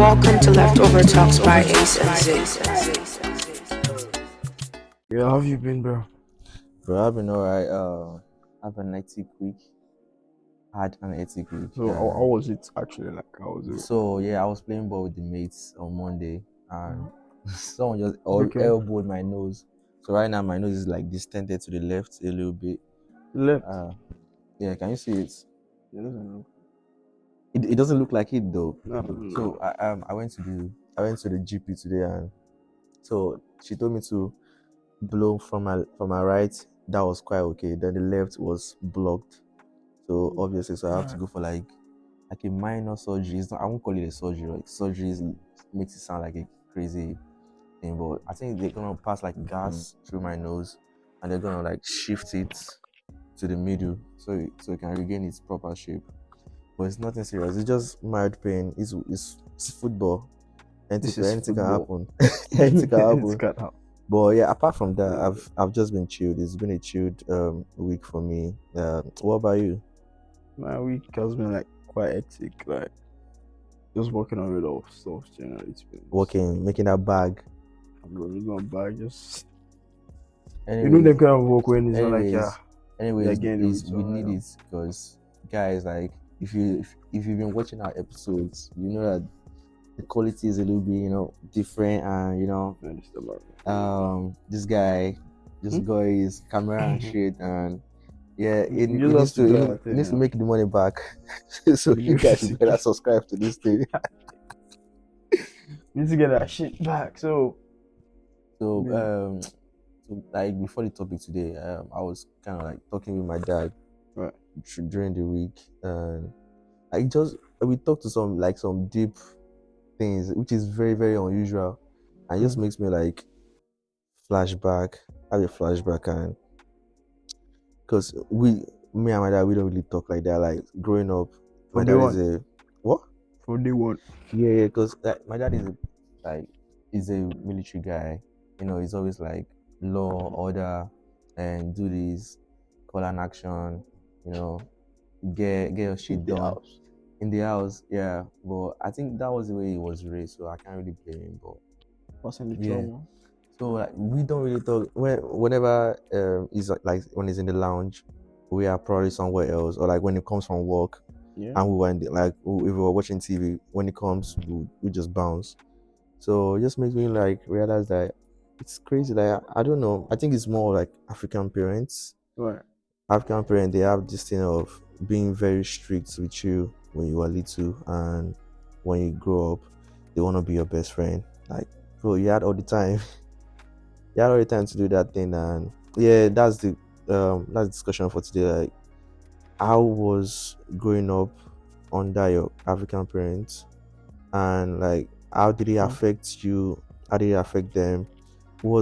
Welcome to Leftover Talks by Ace and Z. Yeah, how have you been, bro? Bro, I've been alright. I've an hectic week. Had an hectic week. So, how was it actually? Like, how was it? So yeah, I was playing ball with the mates on Monday, and someone just Okay. elbowed my nose. So right now my nose is like distended to the left a little bit. Left. Yeah, can you see it? It doesn't look. It doesn't look like it though. No. So I went to the GP today, and so she told me to blow from my right. That was quite okay. Then the left was blocked. So obviously, I have to go for like a minor surgery. It's not, I won't call it a surgery. Like surgery makes it sound like a crazy thing, but I think they're gonna pass like gas through my nose, and they're gonna like shift it to the middle, so it can regain its proper shape. But it's nothing serious. It's just mild pain. It's football. Anything can happen. Anything can happen. But yeah, apart from that, I've just been chilled. It's been a chilled week for me. What about you? My week has been like quite hectic. Like, just working on a lot of stuff. Generally, it's been making that bag. I'm really going back. Just Anyways, you know them kind of work when it's not like Anyways, again, we need it because guys, like if you've been watching our episodes, you know that the quality is a little bit different, and this guy just got his camera and shit, and yeah, it needs to make the money back. So you guys should better subscribe to this thing. Need to get that shit back. So like before the topic today, I was kind of like talking with my dad during the week, and we talked to some deep things, which is very, very unusual, and it just makes me like have a flashback, and because me and my dad, we don't really talk like that. Like growing up, my dad is a what? From day one. Yeah, because my dad is a military guy. He's always like law, order, and do this, call an action. Get your shit done in the house. Yeah, but I think that was the way he was raised, so I can't really blame him. But passing the trauma. So like we don't really talk whenever he's like when he's in the lounge, we are probably somewhere else, or like when he comes from work, and we were if we were watching TV, when he comes, we just bounce. So it just makes me like realize that it's crazy. Like I don't know. I think it's more like African parents. Right. African parents, they have this thing of being very strict with you when you are little, and when you grow up, they want to be your best friend. Like, bro, you had all the time. You had all the time to do that thing, and yeah, that's the discussion for today. Like, how was growing up under your African parents, and like how did it affect you? How did it affect them? What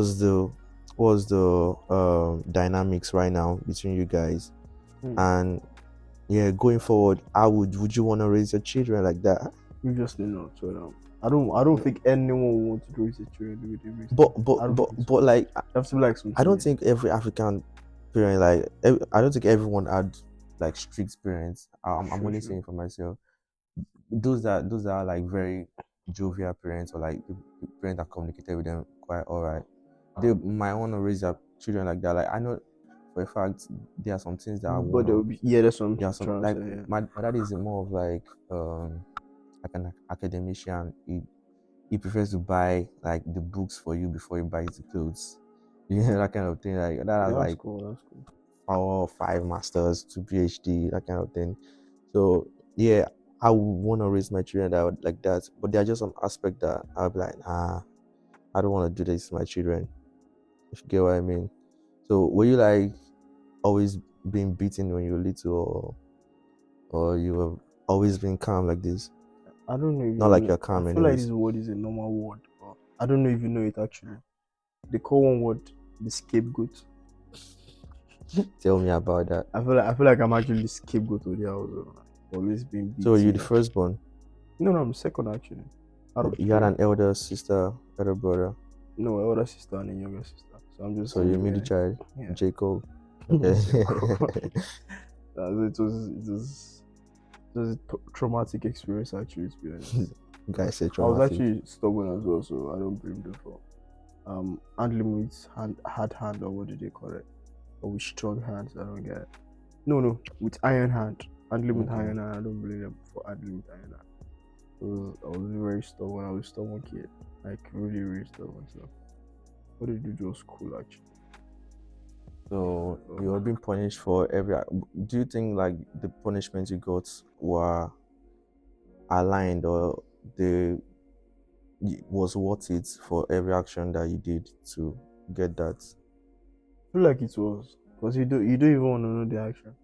was the dynamics right now between you guys? And yeah, going forward, how would you want to raise your children like that? Obviously not. So I don't think anyone wants to raise their children the way they raise. But like, have to be like something. I don't think every African parent I don't think everyone had like strict parents. I'm only saying for myself. Those that are like very jovial parents, or like the parents that communicated with them quite alright, they might want to raise their children like that. Like I know for a fact there are some things that there's some like my dad is more of like an academician. He prefers to buy like the books for you before he buys the clothes. That kind of thing. Like that has cool. 4 or 5 masters, 2 PhD, that kind of thing. So yeah, I would want to raise my children like that. But there are just some aspects that I'll be like, I don't want to do this to my children. If you get what I mean. So were you like always being beaten when you were little, or you have always been calm like this? I don't know. Not like you're calm. I feel like this word is a normal word, but I don't know if you know it actually. They call one word the scapegoat. Tell me about that. I feel like I'm actually the scapegoat of the house. Always being beaten. So are you the firstborn? No, I'm the second actually. You had an elder sister, elder brother? No, elder sister and a younger sister. So I'm just. So you're middle child, Jacob. Okay. It was a traumatic experience actually, to be honest. guys say I was traumatic. actually stubborn as well, so I don't blame them for handling with hard hand, or what do they call it? Or with strong hands, I don't get it. No, with iron hand. Handling with Okay. iron hand, I don't blame them for handling with iron hand. I was very stubborn. I was a stubborn kid. Like really, really stubborn. So what did you do was cool actually. So you were being punished for every. Do you think like the punishments you got were aligned, or they was worth it for every action that you did to get that? I feel like it was, because you don't even want to know the action.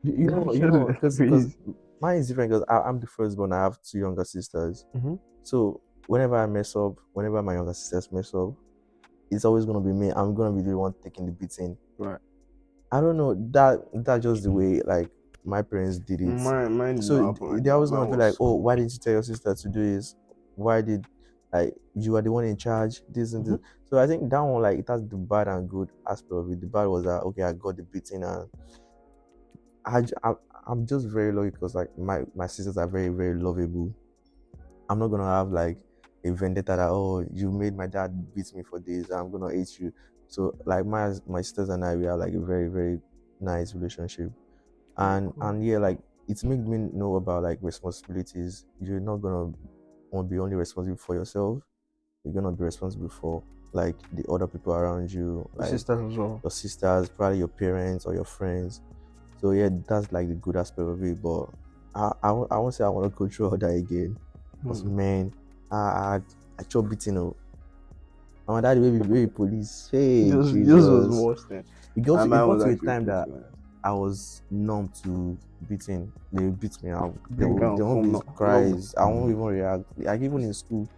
You know, because Crazy. mine is different because I'm the firstborn. I have two younger sisters. Mm-hmm. So whenever I mess up, whenever my younger sisters mess up, it's always gonna be me. I'm gonna be the one taking the beating. Right. I don't know, that's just the way like my parents did it. Mine did So not happen like they're always that. gonna be Mine like, was oh, cool. why didn't you tell your sister to do this? Why did like you are the one in charge? This and this. So I think that one, like, it has the bad and good aspect of it. The bad was that okay, I got the beating, and I'm just very lucky because like my sisters are very, very lovable. I'm not gonna have like a vendetta that, oh, you made my dad beat me for this, I'm gonna hate you. So like my sisters and I, we have like a very, very nice relationship. And yeah, like it made me know about like responsibilities. You're not gonna want to be only responsible for yourself. You're gonna be responsible for like the other people around you, like Sisters as well. your sisters, probably your parents or your friends. So yeah, that's like the good aspect of it. But I won't say I want to go through all that again. Because man, I chop beating up. And my daddy baby police. Hey, This Jesus. was worse then. It got Mine was to a actually time okay, that to be honest. I was numb to beating. They beat me out. They Bring down won't be home now. cries. I won't even react. Like even in school,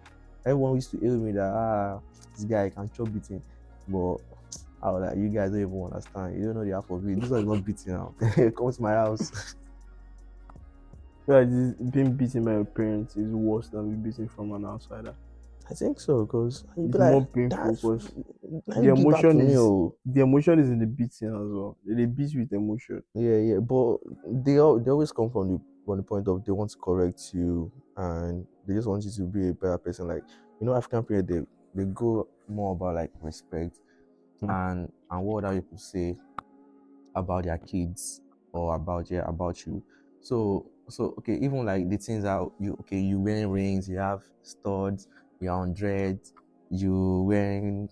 everyone used to hail me that this guy can chop beating. But I was like, you guys don't even understand. You don't know the half of it. This one is not beating now. Come to my house. Yeah, being beaten by your parents is worse than being beaten from an outsider. I think so, because It's more painful because the emotion is in the beating as well. They beat with emotion. Yeah, but they always come from the point of they want to correct you and they just want you to be a better person. Like, you know, African parents, they go more about like respect and what other people say about their kids or about you. So okay, even like the things that you wearing rings, you have studs, you're on dreads, you wearing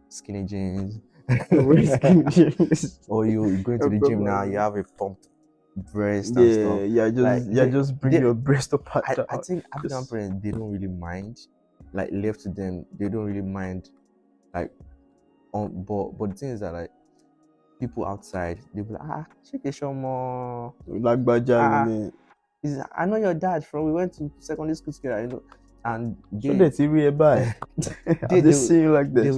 skinny jeans. Or you going to the gym now, you have a pumped breast and stuff. Just bring your breast up at that. I think African parents, they don't really mind. Like left to them, they don't really mind. Like but the thing is that like people outside, they'll be like, shake a show more. Like I know your dad from we went to secondary school together, you know. And they see you like this. They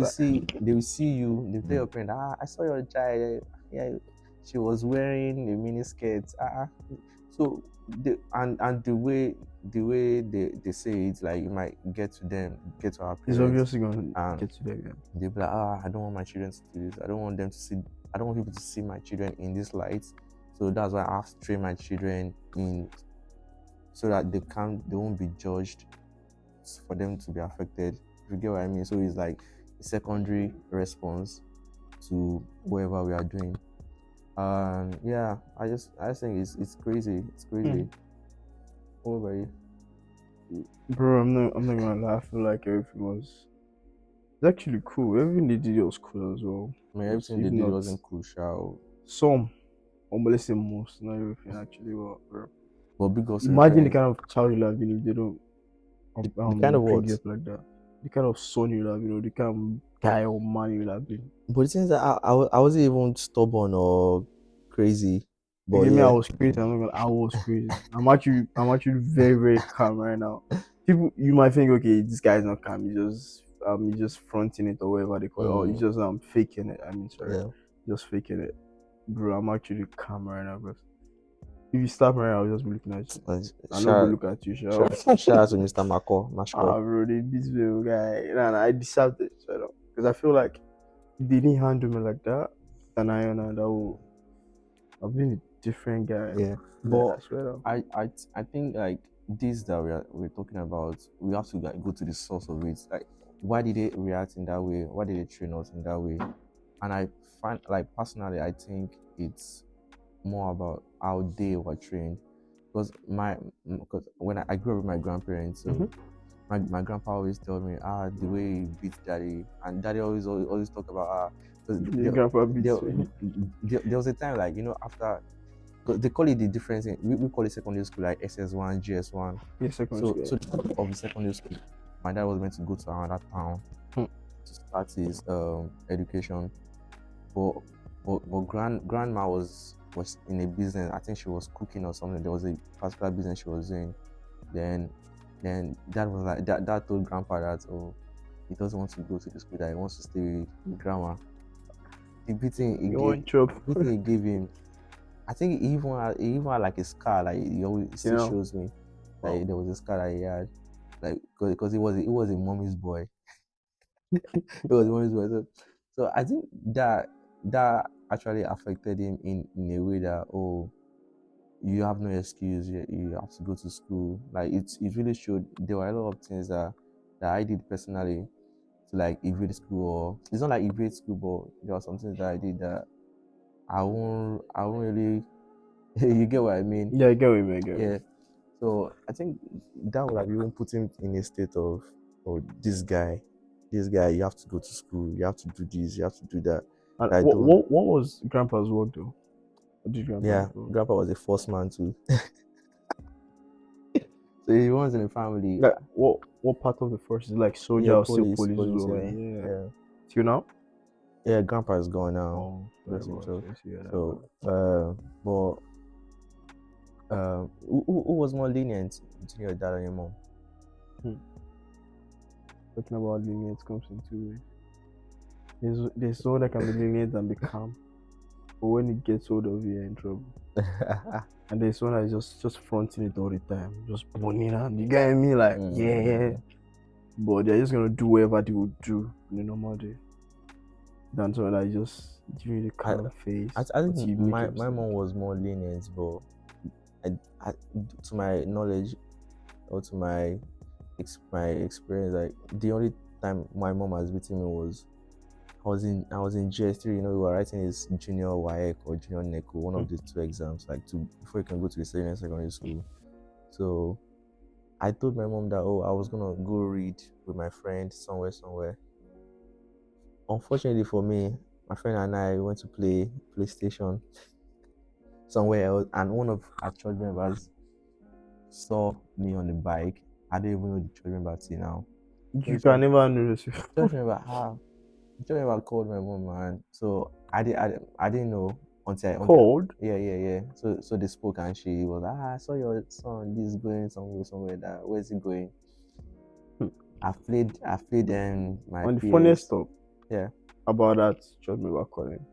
will see you, they tell your parent, I saw your child, yeah, she was wearing a mini skirt. So the way they say it, like it might get to them, get to our parents. It's obviously gonna get to them. They'll be like, I don't want my children to do this. I don't want people to see my children in this light. So that's why I have to train my children in so that they won't be judged, for them to be affected. If you get what I mean. So it's like a secondary response to whatever we are doing. Yeah, I just think it's crazy. It's crazy. What about you? Bro, I'm not gonna lie. I feel like everything was actually cool. Everything they did was cool as well. I mean, everything they did wasn't crucial. Some, or let's say most, not everything actually was, bro. But big also imagine the kind of child you have been if they don't the kind of what? Like that. The kind of son you have, the kind of guy or man you have been. But the thing is that I wasn't even stubborn or crazy. But yeah. I was crazy. I was crazy. I'm actually very, very calm right now. People, you might think, okay, this guy's not calm. He's just fronting it or whatever they call it. Or he's just faking it. I mean, sorry, just faking it, bro. I'm actually calm right now, bro. If you stop me, I'll just be looking at you. I'm not gonna look at you. Shout out to Mr. Mako. Bro, this little guy. I deserved it. Because I feel like if they didn't handle me like that, and that would have been different guy. Yeah, Like, but I swear down. I think like this that we're talking about, we have to like go to the source of it. Like, why did they react in that way? Why did they train us in that way? And I find, like, personally, I think it's more about how they were trained. Because because when I grew up with my grandparents, so my grandpa always told me, the way he beat daddy, and daddy always talk about Your grandpa beats me. there was a time, like, after, because they call it the difference in, we call it secondary school, like SS1, GS1. Yeah, secondary So school. of the secondary school, my dad was meant to go to another town Hmm. to start his education, but grandma was in a business. I think she was cooking or something. There was a particular business she was doing. Then dad was like, dad told grandpa that, oh, he doesn't want to go to the school, that he wants to stay with grandma. The beating You want chop? he gave him, I think he even had like a scar, like he always still shows me, like there was a scar that he had, like, because he was a mommy's boy. It was a mommy's boy. So I think that actually affected him in a way that, oh, you have no excuse, you have to go to school. Like, it really showed there were a lot of things that I did personally to like evade school, or it's not like evade school, but there were some things that I did that I won't really you get what I mean? Yeah, I get what you mean. Yeah. So I think that would have even put him in a state of, oh, this guy, you have to go to school, you have to do this, you have to do that. And what was grandpa's work though? What did grandpa do? Grandpa was a first man too. So he was in a family. Like, what part of the force is like soldier or still police? Yeah. Till now? Yeah, grandpa is gone now. Oh, Bless him. so but who was more lenient between your dad and your mom? Talking about lenient comes in 2 ways. There's one that can be lenient and be calm, but when it gets hold of you, you're in trouble. And there's one that is just fronting it all the time, just boning out. You get me? Like, yeah. But they're just gonna do whatever they would do in a normal day. Than someone that just give you the calm face. I think my mom was more lenient, but I, to my knowledge, or to my experience, like, the only time my mom has beaten me was I was in GS3. We were writing this junior WAEC or junior NECO, one of the two exams, like, before you can go to the senior secondary school. So I told my mom that, oh, I was gonna go read with my friend somewhere. Unfortunately for me, my friend and I went to play PlayStation somewhere else, and one of our church members saw me on the bike. I don't even know the church member till now. You can never notice. Church member called my mom, man. So I didn't know until called. Yeah. So they spoke, and she was like, I saw your son. This is going somewhere. That where's he going? I played my on the PS. funniest stuff. Yeah. About that church member calling.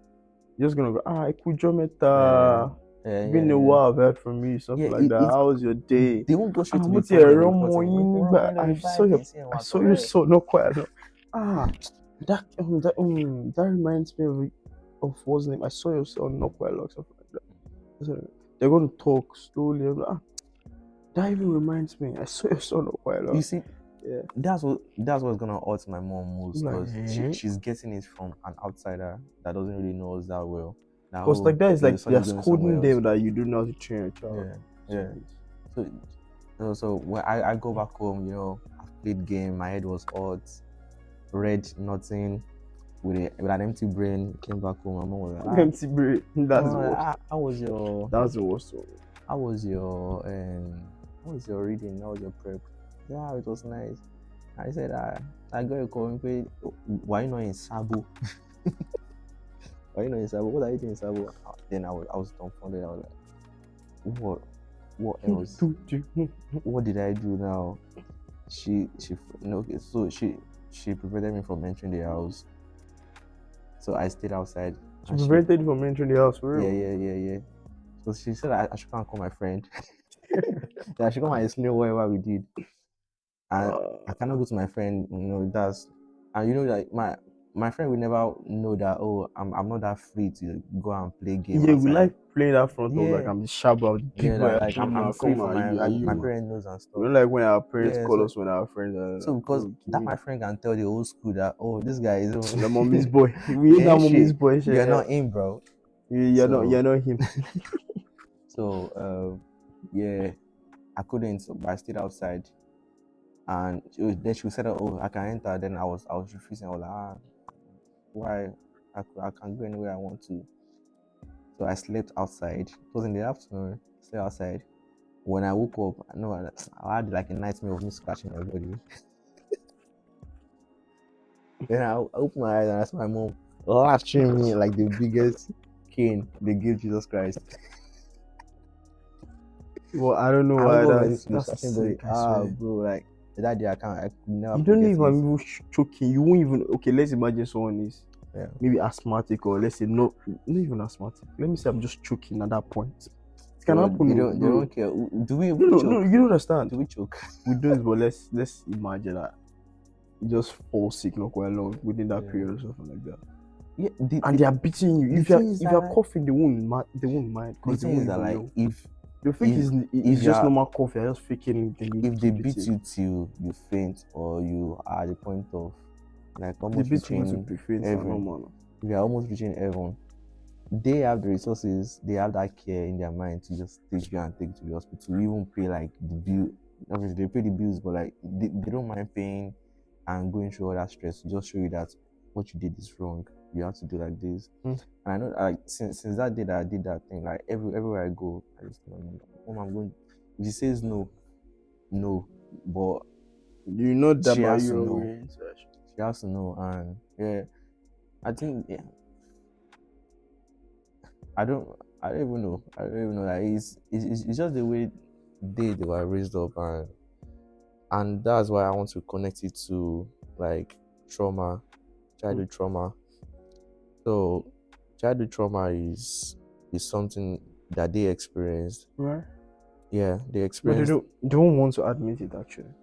You're just gonna go, Kujometa. It's been a while I've heard from you, something like that. How was your day? They won't go straight to the I saw your son not quite long. That reminds me of what's name. I saw your son not quite long, something like that. So they're gonna talk slowly. That even reminds me, I saw your son not quite long. You see, yeah, that's what's gonna hurt my mom most, because she's getting it from an outsider that doesn't really know us that well. Because like that is like they're scolding them that you do not train your child. Yeah. So when I go back home, I've played game, my head was hot, read nothing, with an empty brain. Came back home, my mom was like, empty brain. That's the worst. How was your? That's the worst one. How was your reading? How was your prep? Yeah, it was nice. I said, I got a call. Why not in Sabo? Why not in Sabo? What are you doing in Sabo? Then I was dumbfounded. I was like, what else? What did I do now? She prevented me from entering the house. So I stayed outside. She prevented you from entering the house, for real? Yeah. So she said I should come and call my friend. That I should come and explain whatever we did. And I cannot go to my friend, like my friend will never know that. Oh, I'm not that free to go and play game. Yeah, we outside. like playing that front of like Yeah. I'm the sharp out big Yeah, boy. like I'm free from my parents knows and stuff. We don't like when our parents Yeah, call so- us when our friends are So because "Oh, give that me my friend can tell the old school that, oh, this guy is the mommy's boy. We ain't that mommy's boy. You're not him, bro. You're So- not him. So yeah, I couldn't, but I stayed outside. And then she said, oh, I can enter. Then I was refusing. I was like, why? I can go anywhere I want to. So I slept outside. It was in the afternoon. Slept outside. When I woke up, I had like a nightmare of me scratching my body. Then I opened my eyes and I saw my mom lashing me like the biggest cane they give Jesus Christ. Well, I don't know I why woke up that's scratching sick, body. I swear. Bro, like that day I could never. You don't forget even it. even choking. You won't even. Okay, let's imagine someone is maybe asthmatic, or let's say not even asthmatic. Let me say I'm just choking at that point. It can happen. They don't care. Do we No, choke? you don't understand. Do we choke? We don't, but let's imagine that you just fall sick not quite long within that period or something like that. Yeah, and they are beating you. If you're coughing, they won't mind. The thing is that like if you think it's just normal cough, you're just faking it. If they beat you till you faint, or you are at the point of like almost reaching heaven, we are almost reaching heaven. They have the resources, they have that care in their mind to just take you and take you to the hospital. We even pay like the bill. Obviously, they pay the bills, but like they don't mind paying and going through all that stress to just show you that what you did is wrong. You have to do like this. And I know, like since that day that I did that thing, like everywhere I go, I just tell Mom, I'm going. If she says no, but you know that she has to know. She has to know, and yeah, I think I don't even know. Like it's just the way they were raised up, and that's why I want to connect it to like trauma, childhood trauma. So childhood trauma is something that they experienced. Right. Yeah, they experienced. But they don't want to admit it actually.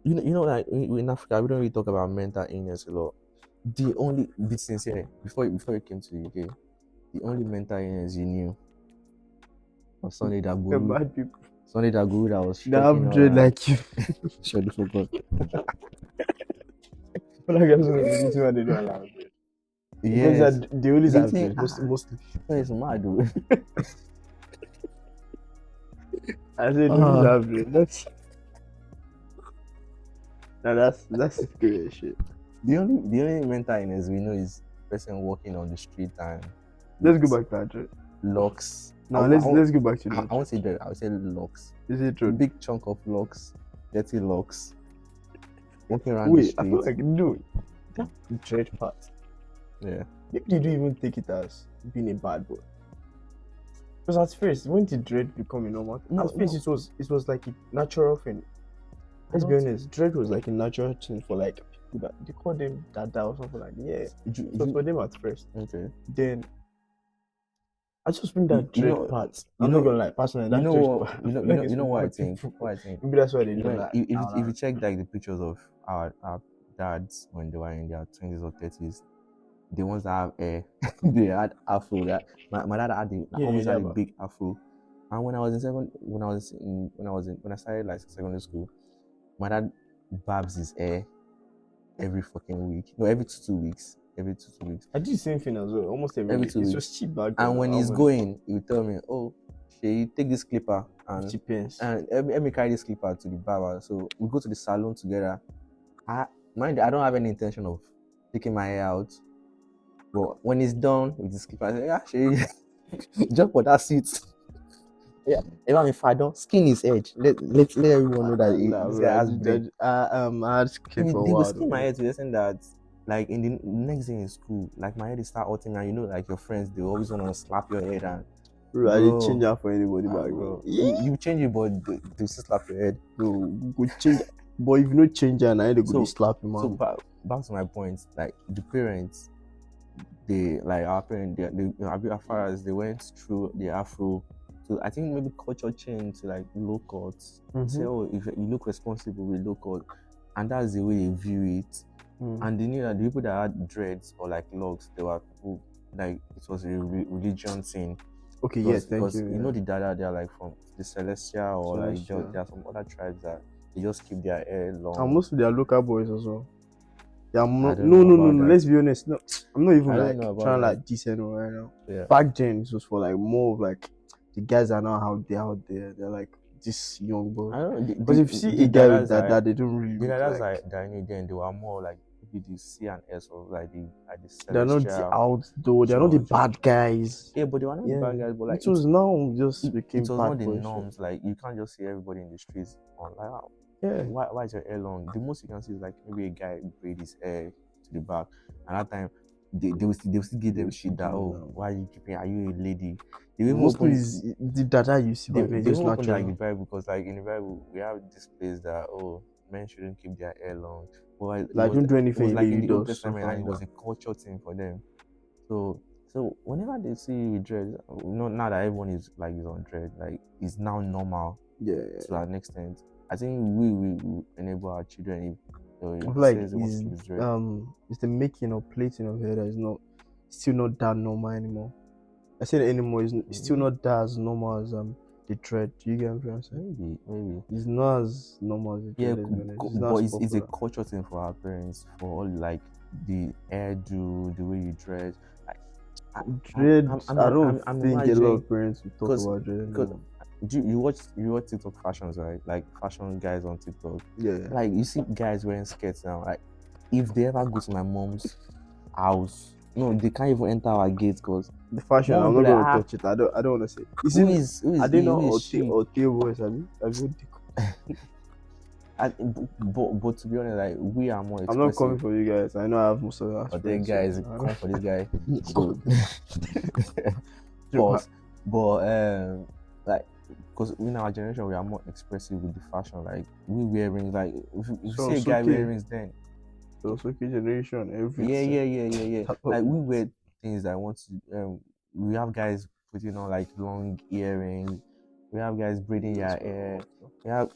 You know, like in Africa, we don't really talk about mental illness a lot. The only bit sincere before you came to the UK, the only mental illness you knew was Sunday Daguru. Bad people. Sunday Daguru that was they have dread like you. Shut the fuck up. They don't allow it. Yes. They always have dread. Mostly. It's mad, dude. I said they always have dread. That's scary shit. The only mental illness we know is person walking on the street and let's go back to that dread. Locks. No, let's go back to that. I won't say dread, I would say locks. Is it true? Big chunk of locks, dirty locks. Walking around the street. I feel like dude, that dread part. Yeah. Maybe you don't even take it as being a bad boy. Because at first, when did dread become a normal? At first, it was like a natural thing. Let's be honest, dread was like a natural thing for like people that they call them dada or something like that. Yeah. It was for them at first. Okay. Then I just think that dread part. I'm not gonna lie, personally. You know what I think. Maybe that's why they do that. If you check like the pictures of our dads when they were in their 20s or 30s, the ones that have hair, they had afro. That my dad had a big afro. And when I started like secondary school, my dad barbs his hair every fucking week. No, every two weeks. I do the same thing as well. Almost every week. 2 weeks. It's just cheap back. And when he's going, he will tell me, "Oh, Shay, take this clipper and let me carry this clipper to the barber." So we go to the salon together. I don't have any intention of taking my hair out. But when he's done with this clipper, I say, "Yeah, Shay, jump for that seat." Yeah, even if I don't skin his edge, let everyone know that this guy has dread. I had skin for a while. They will skin my head to the extent that, like in the next day in school, like my head is start hurting, and you know, like your friends, they always want to slap your head and. Bro, I didn't change that for anybody, bro. You change it, but they still slap your head. No, go change. But if you not change it, I go slap you, man. So back to my point, like the parents, they like our parents, they as far as they went through the afro. So I think maybe culture changed to like low cut. Say, oh, if you look responsible with low cut, and that's the way they view it. And they knew that the people that had dreads or like locks, they were people like it was a religion thing. Okay, Because, yes, thank because you. you know the Dada, they're like from the Celestial or like Celestial. there are some other tribes that they just keep their hair long. And most of their local boys as well. They are I don't no. know about that. Let's be honest. No, I'm not even I don't like know about trying that. like decent right now. Yeah. Back then, it was for like more of like the guys are now out there. They're like this young boy. I don't know. Because if you see a guy with that, they don't really The look Dadas like. that I knew then, they were more like maybe the C and S of like the They're not the Celestial. outdoor. They're not the bad guys. Yeah, but they were not the bad guys. But like it was now just became it was bad not the boys. norms. Like you can't just see everybody in the streets on like, oh, Yeah. why is your hair long? The most you can see is like maybe a guy braid his hair to the back, and that time they will still give them shit that, oh, why are you keeping? Are you a lady? Mostly is the data you see back then they just open like the natural. Bible, because like in the Bible we have this place that, oh, men shouldn't keep their hair long. But Like don't do it anything was like in baby the Old does, Testament, and it something was like a culture thing for them. So whenever they see you with dread, you know, now that everyone is on dread, like it's now normal. Yeah. To an extent. I think we enable our children if Like says they want to keep his dread. it's the making or plating of hair that is still not that normal anymore. I said anymore is still not that as normal as the dread. Do you get what I'm saying? Maybe it's not as normal as the dread. but it's a culture thing for our parents, for all like the hairdo, the way you dress. Dread. I don't think a lot of parents will talk about dread. Because you watch TikTok fashions, right? Like fashion guys on TikTok. Yeah. Like you see guys wearing skirts now. Like if they ever go to my mom's house, no, they can't even enter our gate because the fashion. I'm not gonna touch it. I don't want to say. Who is I didn't know or boys. But to be honest, like we are more expressive. I'm not coming for you guys. I know I have most of that. But then guys, come for this guy. But like, because in our generation we are more expressive with the fashion. Like we wear rings. Like if you see a guy wearing rings, then so generation everything. Yeah. Like we wear things that I want to. We have guys putting on like long earrings. We have guys braiding their hair. We have.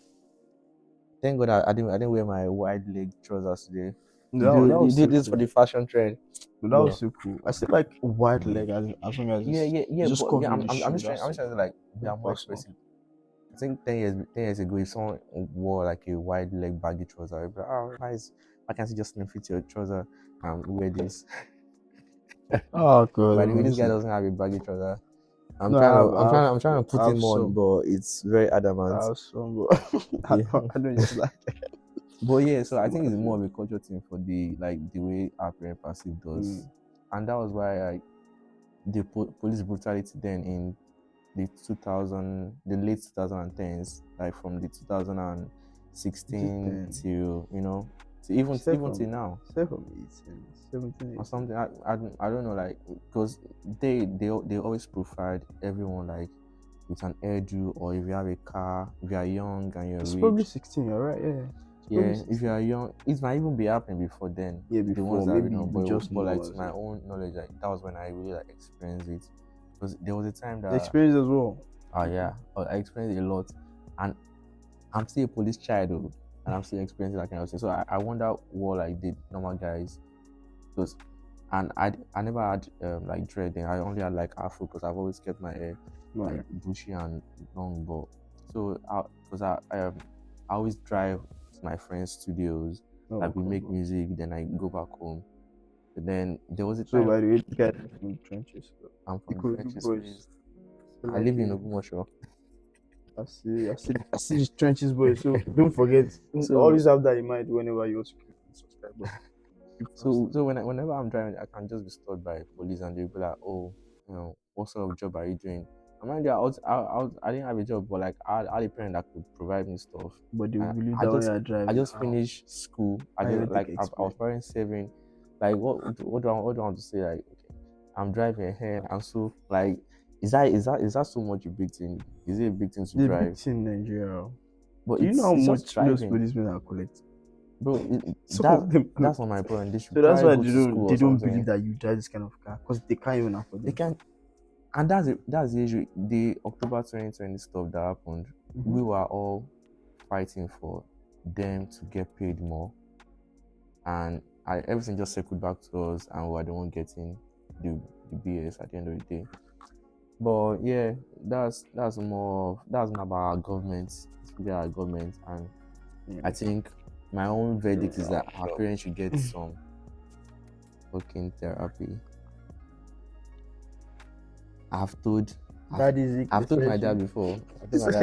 Thank God I didn't wear my wide leg trousers today. You did this for the fashion trend. That was so cool. I still like wide leg as long as yeah. Just I'm just trying to like we are more expressive. I think 10 years ago, if someone wore like a wide leg baggy trouser, I'd be like, oh, nice. Why can't you just slim fit your trouser and wear this? Oh god. By the way, this guy doesn't have a baggy trouser. I'm trying to put him on, but it's very adamant. I don't just like it. But yeah, so I think it's more of a culture thing for the way our parent perceive us, and that was why the police brutality then in the late 2010s, like from the 2016 till even till now, 17 or something. I don't know, like, because they always profiled everyone like with an hairdo, or if you have a car, if you are young and you're rich. It's probably 16, you're right, yeah. Yeah, if you are young, it might even be happening before then. Yeah, before, the ones that maybe but like to my own knowledge, like that was when I really like experienced it. Because there was a time that experience as well. Oh yeah, I experienced it a lot, and I'm still a police child though, and I'm still experiencing that kind of thing. So I wonder what like the normal guys, because and I never had like dread. Then I only had like afro, because I've always kept my hair like bushy and long. But so I always drive to my friends' studios, like we make music, then I go back home. But then there was a time. So by the way, you guys are from the trenches. I'm from the trenches. I live in Ogumosho. I see these trenches, boys. So don't forget. Always have that in mind whenever you also subscribe. So whenever I'm driving, I can just be stopped by police, and they'll be like, "Oh, what sort of job are you doing?" I mind you, I didn't have a job, but like I had a parent that could provide me stuff. But they really driving. I just finished school. I was probably saving. Like what do I want to say? Like, okay, I'm driving here, and so like, is that so much a big thing? Is it a big thing to drive? Big thing in Nigeria. But do you know how much those policemen are collecting? Bro, that's not my point. So that's why they don't believe that you drive this kind of car, because they can't even afford it. They can't, and that's the issue. The October 2020 stuff that happened, we were all fighting for them to get paid more, and everything just circled back to us, and we were the one getting the BS at the end of the day. But yeah, that's more about our government, speaking our government, and I think my own verdict is that our parents should get some fucking therapy. I've told my dad before.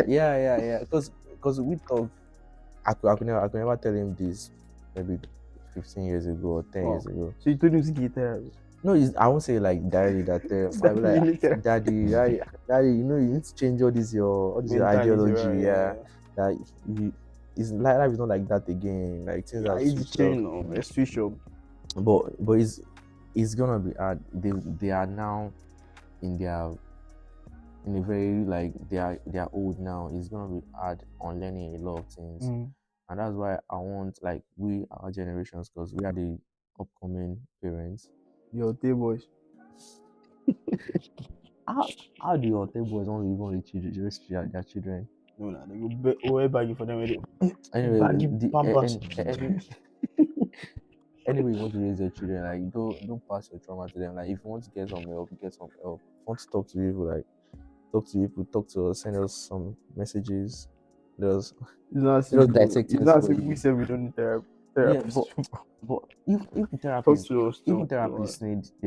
Yeah. Because we talk. I could never tell him this maybe 15 years ago or 10 years ago. So you told him to get therapy? No, I won't say like directly that. I'll be like, daddy, you know, you need to change all your ideology. Yeah. That it's life is not like that again. Like things are switch up. But it's gonna be hard. They are now in a very like they are old now. It's gonna be hard on learning a lot of things, and that's why I want like our generations, because we are the upcoming parents. Your day boys. How do your day boys only even reach their children? No, they go baggy for them. Anyway, anyway, you want to raise your children, like don't pass your trauma to them. Like if you want to get some help, get some help. If you want to talk to people, like talk to us, send us some messages. It's not we say we don't need therapy. Yeah, but if the therapist need,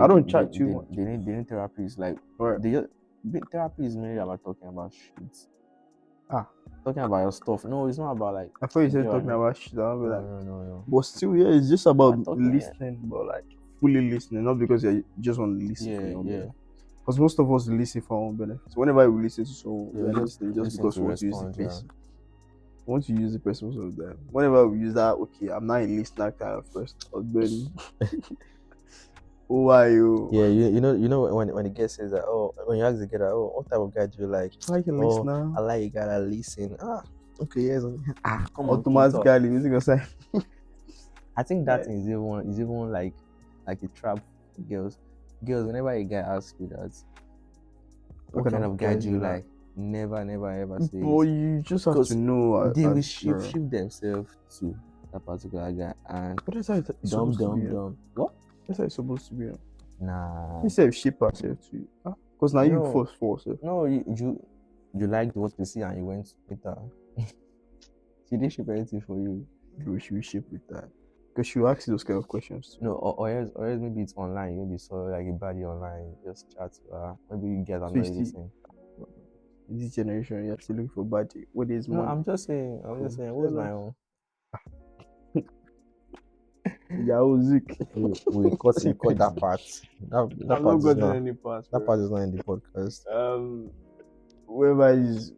I don't chat too much. They need therapists. Like therapy is mainly about talking about shit. Talking about your stuff. No, it's not about like. I thought you said talking about shit. I'll be like, no. But still, yeah, it's just about listening, but like fully listening, not because you just want to listen for your own benefit. Because most of us listen for our own benefits. Whenever we listen to someone, we're listening just because we want to use the person. We want to use the person most of the time. Whenever we use that, okay, I'm not a listener kind of person. Then, who are you? Yeah, you know when the guy says that, when you ask the guy that, what type of guy do you like? I like a listener. I like a guy that listen. Okay, yes. Come on. Automatically, music aside. I think that thing is even like a trap for girls. Girls, whenever a guy asks you that, what kind of guy do you like? Never ever say. Well, you just have to know. They will shift themselves to that particular guy, and but that's how it's dumb. What? That's how it's supposed to be. Nah. You say shape yourself to you. Because now you force it. No, you liked what you see and you went with her. She didn't shape anything for you. You should shape with that. Because she will ask you those kind of questions too. No, or else maybe it's online. Maybe you saw like a body online, just chat to her. Maybe you get another listening. This generation, you're still looking for body. What is money? No, I'm just saying. What's my own? Zik. We cut that part. That part is not in the podcast. Whoever is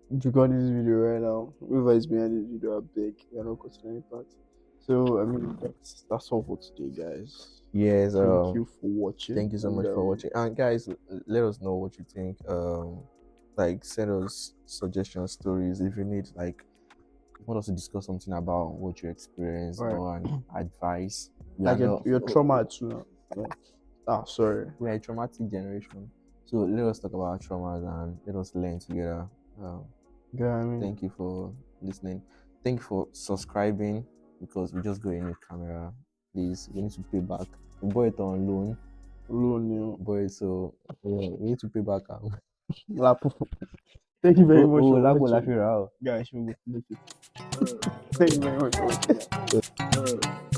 recording this video right now, whoever is behind this video, I beg, we are not cutting any part. So I mean, that's all for today, guys. Yes. Thank you for watching. Thank you so much for watching. And guys, let us know what you think. Like send us suggestions, stories if you need, like you want us to discuss something about what you experienced or an advice. Like your trauma too. Sorry. We're a traumatic generation. So let us talk about our traumas and let us learn together. Thank you for listening. Thank you for subscribing, because we just got a new camera. Please, we need to pay back. We bought it on loan. Boy, so we need to pay back. Thank you very much. Guys, thank you very much.